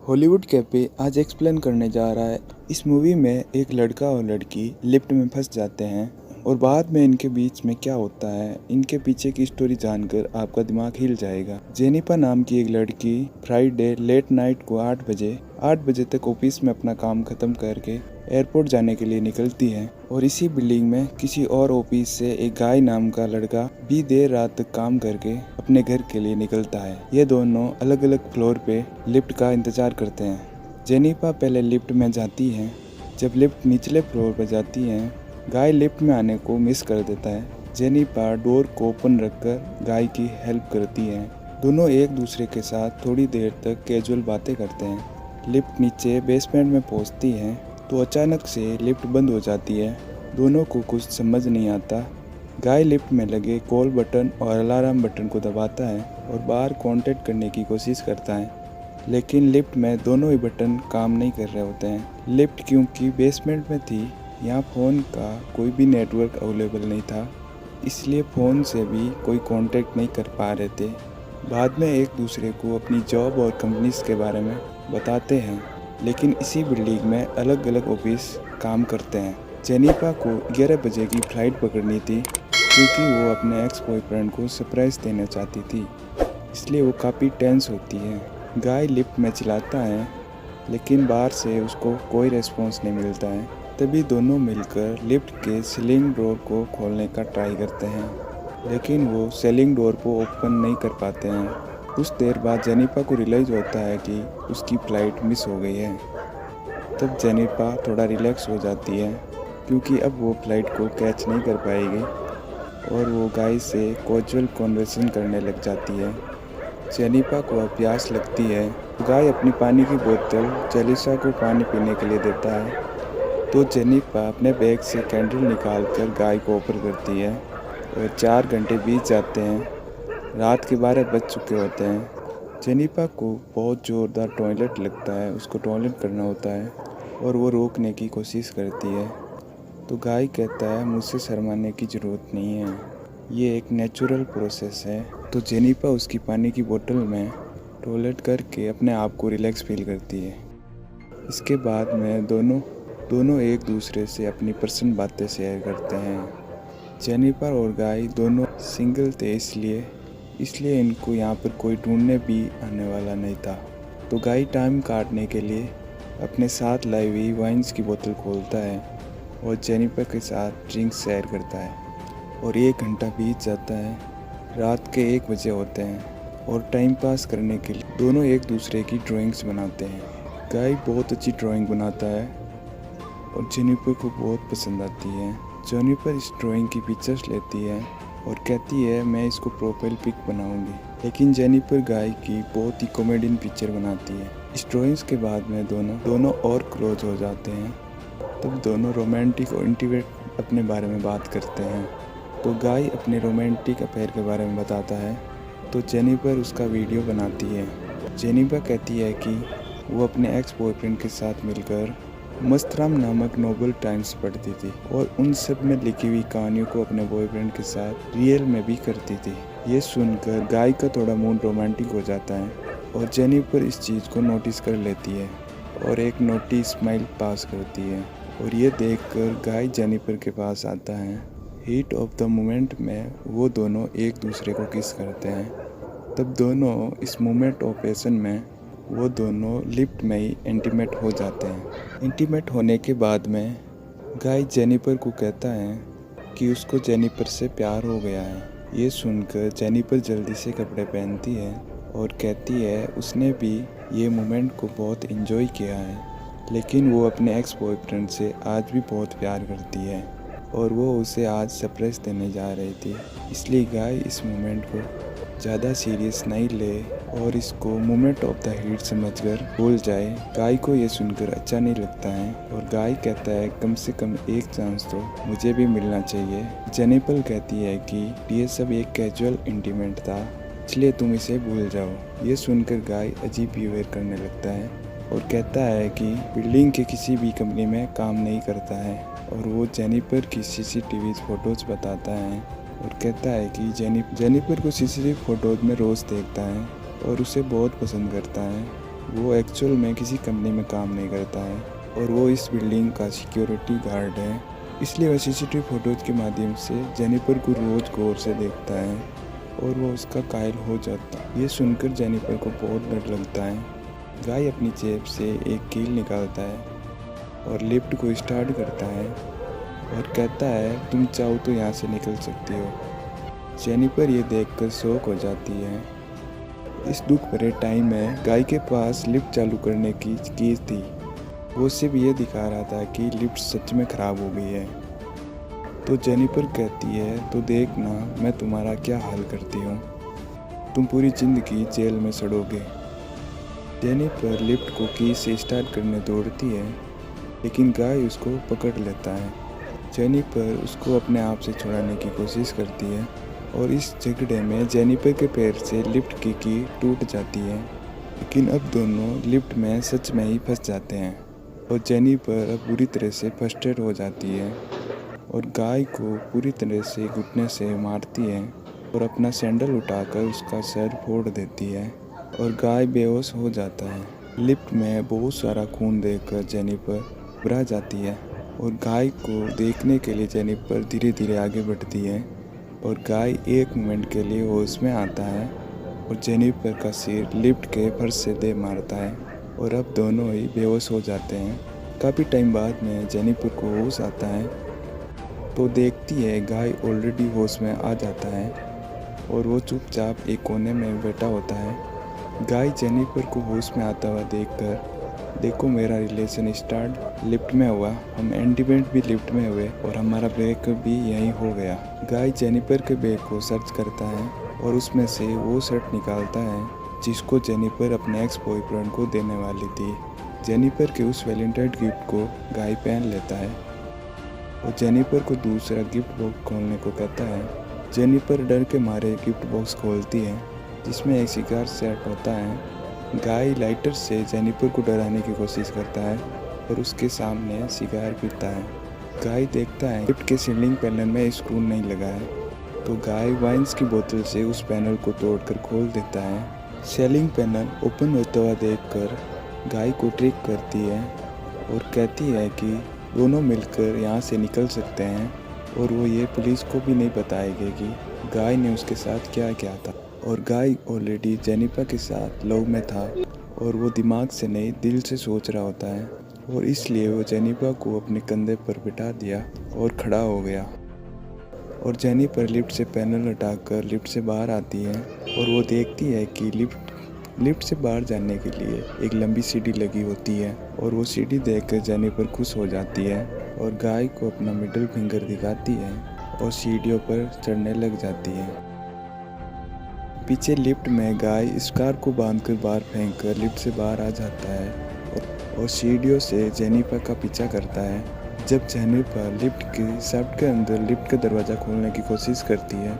Hollywood cafe आज explain करने जा रहा है। इस मूवी में एक लड़का और लड़की लिफ्ट में फंस जाते हैं और बाद में इनके बीच में क्या होता है, इनके पीछे की स्टोरी जानकर आपका दिमाग हिल जाएगा। जेनिफर नाम की एक लड़की फ्राइडे लेट नाइट को 8 बजे तक ऑफिस में अपना काम खत्म करके एयरपोर्ट जाने के लिए निकलती है और इसी बिल्डिंग में किसी और ऑफिस से एक गाय नाम का लड़का भी देर रात तक काम करके अपने घर के लिए निकलता है। ये दोनों अलग अलग फ्लोर पे लिफ्ट का इंतजार करते हैं। जेनिफर पहले लिफ्ट में जाती है। जब लिफ्ट निचले फ्लोर पर जाती है, गाय लिफ्ट में आने को मिस कर देता है। जेनिफर डोर को ओपन रखकर गाय की हेल्प करती है। दोनों एक दूसरे के साथ थोड़ी देर तक कैजुअल बातें करते हैं। लिफ्ट नीचे बेसमेंट में पहुंचती है तो अचानक से लिफ्ट बंद हो जाती है। दोनों को कुछ समझ नहीं आता। गाय लिफ्ट में लगे कॉल बटन और अलार्म बटन को दबाता है और बाहर कांटेक्ट करने की कोशिश करता है, लेकिन लिफ्ट में दोनों ही बटन काम नहीं कर रहे होते हैं। लिफ्ट क्योंकि बेसमेंट में थी, यहाँ फ़ोन का कोई भी नेटवर्क अवेलेबल नहीं था, इसलिए फ़ोन से भी कोई कांटेक्ट नहीं कर पा रहे थे। बाद में एक दूसरे को अपनी जॉब और कंपनीज के बारे में बताते हैं, लेकिन इसी बिल्डिंग में अलग अलग ऑफिस काम करते हैं। जेनिफर को 11 बजे की फ़्लाइट पकड़नी थी क्योंकि वो अपने एक्स बॉयफ्रेंड को सरप्राइज़ देना चाहती थी, इसलिए वो काफ़ी टेंस होती है। गाय लिफ्ट में चिल्लाता है, लेकिन बाहर से उसको कोई रिस्पॉन्स नहीं मिलता है। तभी दोनों मिलकर लिफ्ट के सीलिंग डोर को खोलने का ट्राई करते हैं, लेकिन वो सीलिंग डोर को ओपन नहीं कर पाते हैं। कुछ देर बाद जेनिफर को रियलाइज़ होता है कि उसकी फ़्लाइट मिस हो गई है। तब जेनिफर थोड़ा रिलैक्स हो जाती है क्योंकि अब वो फ़्लाइट को कैच नहीं कर पाएगी और वो गाय से कैजुअल कन्वर्सेशन करने लग जाती है। जेनिफर को अब प्यास लगती है। गाय अपनी पानी की बोतल जेलिसा को पानी पीने के लिए देता है, तो जेनिफर अपने बैग से कैंडल निकालकर गाय को ऑफर करती है और 4 घंटे बीत जाते हैं। रात के 12 बज चुके होते हैं। जेनिफर को बहुत ज़ोरदार टॉयलेट लगता है, उसको टॉयलेट करना होता है और वो रोकने की कोशिश करती है, तो गाय कहता है मुझसे शर्माने की ज़रूरत नहीं है, ये एक नेचुरल प्रोसेस है। तो जेनिफर उसकी पानी की बोतल में टॉयलेट करके अपने आप को रिलैक्स फील करती है। इसके बाद में दोनों एक दूसरे से अपनी पर्सनल बातें शेयर करते हैं। जेनिफर और गाय दोनों सिंगल थे, इसलिए इनको यहाँ पर कोई ढूंढने भी आने वाला नहीं था। तो गाय टाइम काटने के लिए अपने साथ लाई हुई वाइन्स की बोतल खोलता है और जेनिफर के साथ ड्रिंक्स शेयर करता है और 1 घंटा बीत जाता है। रात के 1 बजे होते हैं और टाइम पास करने के लिए दोनों एक दूसरे की ड्राइंग्स बनाते हैं। गाय बहुत अच्छी ड्राइंग बनाता है और जेनिफर को बहुत पसंद आती है। जेनिफर इस ड्राइंग की पिक्चर्स लेती है और कहती है मैं इसको प्रोफाइल पिक बनाऊंगी, लेकिन जेनिफर गाय की बहुत ही कॉमेडियन पिक्चर बनाती है। इस ड्राइंग्स के बाद में दोनों और क्लोज हो जाते हैं। तब दोनों रोमांटिक और इंटीमेट अपने बारे में बात करते हैं। तो गाय अपने रोमांटिक अफेयर के बारे में बताता है, तो जेनिफर उसका वीडियो बनाती है। जेनिफर कहती है कि वो अपने एक्स बॉयफ्रेंड के साथ मिलकर मस्तराम नामक नोवेल टाइम्स पढ़ती थी और उन सब में लिखी हुई कहानियों को अपने बॉयफ्रेंड के साथ रियल में भी करती थी। ये सुनकर गाय का थोड़ा मूड रोमांटिक हो जाता है और जेनिफर इस चीज़ को नोटिस कर लेती है और एक नोटी स्माइल पास करती है और ये देखकर गाय जेनिफर के पास आता है। हीट ऑफ द मोमेंट में वो दोनों एक दूसरे को किस करते हैं। तब दोनों इस मोमेंट ऑफ पैशन में वो दोनों लिफ्ट में ही इंटीमेट हो जाते हैं। इंटीमेट होने के बाद में गाय जेनिफर को कहता है कि उसको जेनिफर से प्यार हो गया है। ये सुनकर जेनिफर जल्दी से कपड़े पहनती है और कहती है उसने भी ये मोमेंट को बहुत एंजॉय किया है, लेकिन वो अपने एक्स बॉयफ्रेंड से आज भी बहुत प्यार करती है और वो उसे आज सरप्राइज देने जा रही थी। इसलिए गाय इस मोमेंट को ज़्यादा सीरियस नहीं ले और इसको मोमेंट ऑफ द हीट समझकर भूल जाए। गाय को ये सुनकर अच्छा नहीं लगता है और गाय कहता है कम से कम एक चांस तो मुझे भी मिलना चाहिए। जेनिफर कहती है कि ये सब एक कैजुअल इंटीमेट था, इसलिए तुम इसे भूल जाओ। ये सुनकर गाय अजीब बिहेवियर करने लगता है और कहता है कि बिल्डिंग के किसी भी कंपनी में काम नहीं करता है और वो जेनिफर की सीसीटीवी फोटोज़ बताता है और कहता है कि जेनिफर को सीसीटीवी फोटोज़ में रोज़ देखता है और उसे बहुत पसंद करता है। वो एक्चुअल में किसी कंपनी में काम नहीं करता है और वो इस बिल्डिंग का सिक्योरिटी गार्ड है। इसलिए वह सीसीटीवी फुटेज के माध्यम से जेनिफर को रोज़ गौर से देखता है और वो उसका कायल हो जाता है। ये सुनकर जेनिफर को बहुत डर लगता है। गाय अपनी जेब से एक कील निकालता है और लिफ्ट को स्टार्ट करता है और कहता है तुम चाहो तो यहाँ से निकल सकती हो। जेनिफर ये देखकर शॉक हो जाती है। इस दुख भरे टाइम में गाय के पास लिफ्ट चालू करने की कीज थी। वो सिर्फ ये दिखा रहा था कि लिफ्ट सच में ख़राब हो गई है। तो जेनिफर कहती है तो देखना मैं तुम्हारा क्या हाल करती हूँ, तुम पूरी ज़िंदगी जेल में सड़ोगे। जेनिफर लिफ्ट को की से स्टार्ट करने दौड़ती है लेकिन गाय उसको पकड़ लेता है। जेनिफर उसको अपने आप से छुड़ाने की कोशिश करती है और इस झगड़े में जेनिफर के पैर से लिफ्ट की टूट जाती है। लेकिन अब दोनों लिफ्ट में सच में ही फंस जाते हैं और जेनिफर अब बुरी तरह से फ्रस्ट्रेट हो जाती है और गाय को पूरी तरह से घुटने से मारती है और अपना सैंडल उठाकर उसका सर फोड़ देती है और गाय बेहोश हो जाता है। लिफ्ट में बहुत सारा खून देखकर जेनिफर घबरा जाती है और गाय को देखने के लिए जेनिफर धीरे धीरे आगे बढ़ती है और गाय एक मोमेंट के लिए होश में आता है और जेनिफर का सिर लिफ्ट के फर्श से दे मारता है और अब दोनों ही बेहोश हो जाते हैं। काफ़ी टाइम बाद में जेनिफर को होश आता है तो देखती है गाय ऑलरेडी होश में आ जाता है और वो चुपचाप एक कोने में बैठा होता है। गाय जेनिफर को होश में आता हुआ देखकर देखो मेरा रिलेशन स्टार्ट लिफ्ट में हुआ, हम एंटीमेट भी लिफ्ट में हुए और हमारा ब्रेकअप भी यहीं हो गया। गाय जेनिफर के बैग को सर्च करता है और उसमें से वो शर्ट निकालता है जिसको जेनिफर अपने एक्स बॉयफ्रेंड को देने वाली थी। जेनिफर के उस वैलेंटाइन गिफ्ट को गाय पहन लेता है और जेनिफर को दूसरा गिफ्ट बॉक्स खोलने को कहता है। जेनिफर डर के मारे गिफ्ट बॉक्स खोलती है जिसमें एक सिगार सेट होता है। गाय लाइटर से जेनिफर को डराने की कोशिश करता है और उसके सामने सिगार पीता है। गाय देखता है लिफ्ट के सीलिंग पैनल में स्क्रू नहीं लगा है तो गाय वाइन्स की बोतल से उस पैनल को तोड़कर खोल देता है। सीलिंग पैनल ओपन होता हुआ देखकर गाय को ट्रिक करती है और कहती है कि दोनों मिलकर यहाँ से निकल सकते हैं और वो ये पुलिस को भी नहीं बताएगी कि गाय ने उसके साथ क्या किया था। और गाय ऑलरेडी जेनिफर के साथ लव में था और वो दिमाग से नहीं दिल से सोच रहा होता है और इसलिए वो जेनिफर को अपने कंधे पर बिठा दिया और खड़ा हो गया। और जेनिफर लिफ्ट से पैनल हटाकर लिफ्ट से बाहर आती है और वो देखती है कि लिफ्ट से बाहर जाने के लिए एक लंबी सीढ़ी लगी होती है और वो सीढ़ी देखकर जेनिफर खुश हो जाती है और गाय को अपना मिडिल फिंगर दिखाती है और सीढ़ियों पर चढ़ने लग जाती है। पीछे लिफ्ट में गाय स्कार को बांधकर बाहर फेंककर लिफ्ट से बाहर आ जाता है और सीढ़ियों से जेनिफर का पीछा करता है। जब जेनिफर लिफ्ट के शाफ्ट के अंदर लिफ्ट का दरवाज़ा खोलने की कोशिश करती है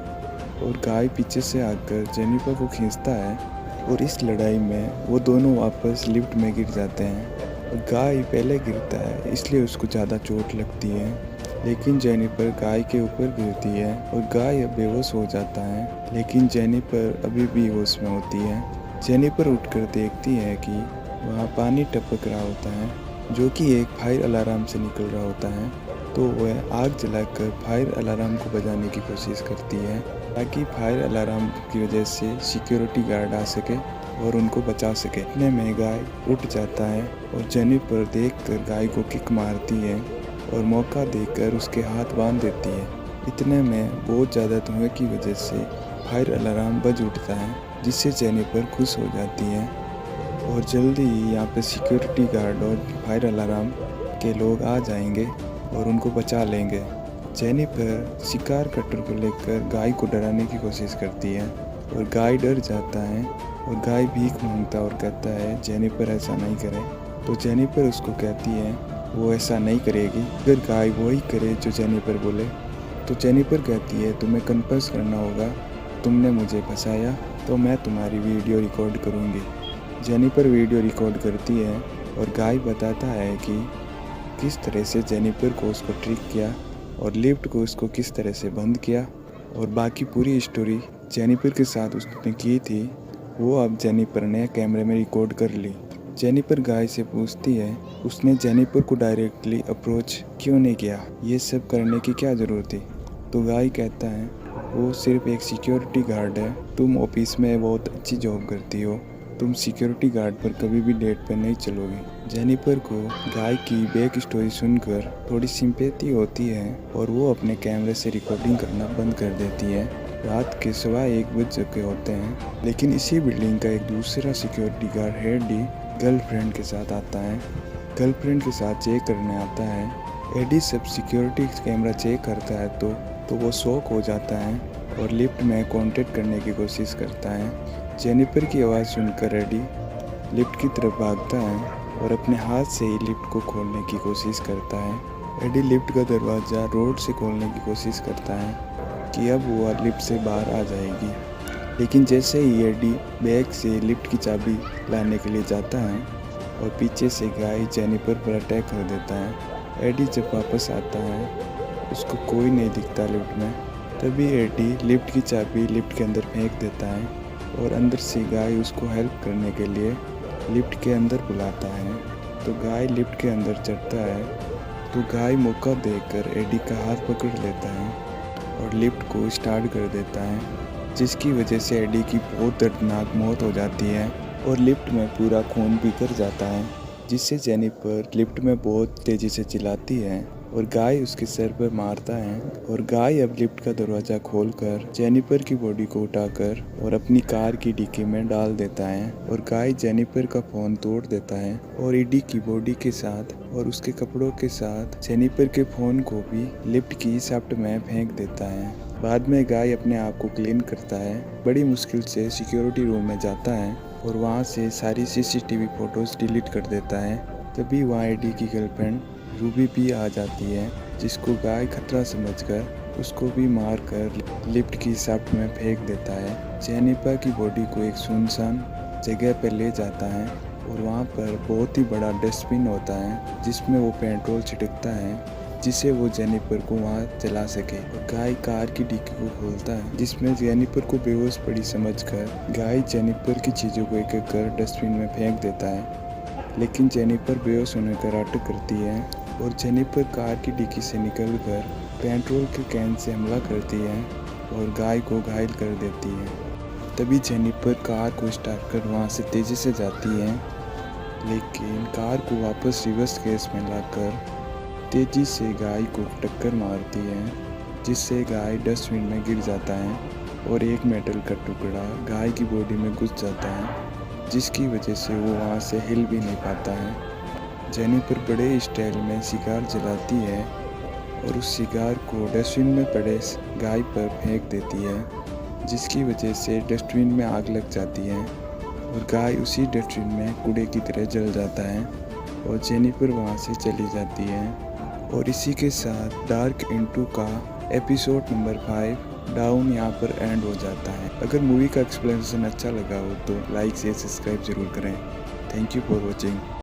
और गाय पीछे से आकर जेनिफर को खींचता है और इस लड़ाई में वो दोनों वापस लिफ्ट में गिर जाते हैं और गाय पहले गिरता है इसलिए उसको ज़्यादा चोट लगती है लेकिन जेनिफर गाय के ऊपर गिरती है और गाय अब बेहोश हो जाता है लेकिन जेनिफर अभी भी होश में होती है। जेनिफर उठकर देखती है कि वहाँ पानी टपक रहा होता है जो कि एक फायर अलार्म से निकल रहा होता है तो वह आग जलाकर फायर अलार्म को बजाने की कोशिश करती है ताकि फायर अलार्म की वजह से सिक्योरिटी गार्ड आ सके और उनको बचा सके। इतने में गाय उठ जाता है और जेनिफर देखकर गाय को किक मारती है और मौका देकर उसके हाथ बांध देती है। इतने में बहुत ज़्यादा धुएं की वजह से फायर अलार्म बज उठता है जिससे जेनिफर खुश हो जाती है और जल्दी ही यहाँ पे सिक्योरिटी गार्ड और फायर अलार्म के लोग आ जाएंगे और उनको बचा लेंगे। जेनिफर शिकार कटर को लेकर गाय को डराने की कोशिश करती है और गाय डर जाता है और गाय भीख मांगता और कहता है जेनिफर ऐसा नहीं करे। तो जेनिफर उसको कहती है वो ऐसा नहीं करेगी अगर गाय वही करे जो जेनिफर बोले। तो जेनिफर कहती है तुम्हें कन्फर्स करना होगा, तुमने मुझे फंसाया तो मैं तुम्हारी वीडियो रिकॉर्ड करूँगी। जेनिफर वीडियो रिकॉर्ड करती है और गाय बताता है कि किस तरह से जेनिफर को उसको ट्रिक किया और लिफ्ट को उसको किस तरह से बंद किया और बाकी पूरी स्टोरी जेनिफर के साथ उसने की थी वो अब जेनिफर ने कैमरे में रिकॉर्ड कर ली। जेनिफर गाय से पूछती है उसने जेनिफर को डायरेक्टली अप्रोच क्यों नहीं किया, ये सब करने की क्या ज़रूरत थी। तो गाय कहता है वो सिर्फ एक सिक्योरिटी गार्ड है, तुम ऑफिस में बहुत अच्छी जॉब करती हो, तुम सिक्योरिटी गार्ड पर कभी भी डेट पर नहीं चलोगी। जेनिफर को गाय की बैक स्टोरी सुनकर थोड़ी सिंपैथी होती है और वो अपने कैमरे से रिकॉर्डिंग करना बंद कर देती है। रात के 1:15 बज चुके होते हैं, लेकिन इसी बिल्डिंग का एक दूसरा सिक्योरिटी गार्ड एडी गर्लफ्रेंड के साथ आता है। गर्लफ्रेंड के साथ चेक करने आता है। एडी सब सिक्योरिटी कैमरा चेक करता है तो वो शॉक हो जाता है और लिफ्ट में कांटेक्ट करने की कोशिश करता है। जेनिफर की आवाज़ सुनकर एडी लिफ्ट की तरफ भागता है और अपने हाथ से ही लिफ्ट को खोलने की कोशिश करता है। एडी लिफ्ट का दरवाज़ा रोड से खोलने की कोशिश करता है कि अब वो लिफ्ट से बाहर आ जाएगी, लेकिन जैसे ही एडी बैग से लिफ्ट की चाबी लाने के लिए जाता है और पीछे से गाय जेनिफर पर अटैक कर देता है। एडी जब वापस आता है उसको कोई नहीं दिखता लिफ्ट में। तभी एडी लिफ्ट की चाबी लिफ्ट के अंदर फेंक देता है और अंदर से गाय उसको हेल्प करने के लिए लिफ्ट के अंदर बुलाता है। तो गाय लिफ्ट के अंदर चढ़ता है तो गाय मौका देकर एडी का हाथ पकड़ लेता है और लिफ्ट को स्टार्ट कर देता है, जिसकी वजह से एडी की बहुत दर्दनाक मौत हो जाती है और लिफ्ट में पूरा खून बिखर जाता है, जिससे जेनिफर लिफ्ट में बहुत तेज़ी से चिल्लाती है और गाय उसके सर पर मारता है। और गाय अब लिफ्ट का दरवाज़ा खोलकर जेनिफर की बॉडी को उठाकर और अपनी कार की डिक्की में डाल देता है और गाय जेनिफर का फ़ोन तोड़ देता है और एडी की बॉडी के साथ और उसके कपड़ों के साथ जेनिफर के फ़ोन को भी लिफ्ट की शाफ्ट में फेंक देता है। बाद में गाय अपने आप को क्लीन करता है, बड़ी मुश्किल से सिक्योरिटी रूम में जाता है और वहाँ से सारी सीसीटीवी फोटोज़ डिलीट कर देता है। तभी वहाँ एडी की गर्लफ्रेंड रूबी भी आ जाती है, जिसको गाय खतरा समझकर उसको भी मारकर लिफ्ट की शाफ्ट में फेंक देता है। जेनिफर की बॉडी को एक सुनसान जगह पर ले जाता है और वहाँ पर बहुत ही बड़ा डस्टबिन होता है जिसमें वो पेट्रोल छिड़कता है, जिससे वो जेनिफर को वहाँ चला सके। और गाय कार की डिक्की को खोलता है, जिसमें जेनिफर को बेहोश पड़ी समझकर गाय जेनिफर की चीज़ों को एक एक कर डस्टबिन में फेंक देता है, लेकिन जेनिफर बेहोश होने का नाटक करती है और जेनिफर कार की डिक्की से निकलकर पेट्रोल के कैन से हमला करती है और गाय को घायल कर देती है। तभी जेनिफर कार को स्टार्ट कर वहाँ से तेज़ी से जाती है, लेकिन कार को वापस रिवर्स केस में लाकर तेज़ी से गाय को टक्कर मारती है, जिससे गाय डस्टबिन में गिर जाता है और एक मेटल का टुकड़ा गाय की बॉडी में घुस जाता है, जिसकी वजह से वो वहाँ से हिल भी नहीं पाता है। जेनिफर बड़े स्टाइल में सिगार जलाती है और उस सिगार को डस्टबिन में पड़े गाय पर फेंक देती है, जिसकी वजह से डस्टबिन में आग लग जाती है और गाय उसी डस्टबिन में कूड़े की तरह जल जाता है और जेनिफर वहाँ से चली जाती है। और इसी के साथ डार्क इनटू का एपिसोड नंबर 5 डाउन यहाँ पर एंड हो जाता है। अगर मूवी का एक्सप्लेनेशन अच्छा लगा हो तो लाइक शेयर सब्सक्राइब जरूर करें। Thank you for watching.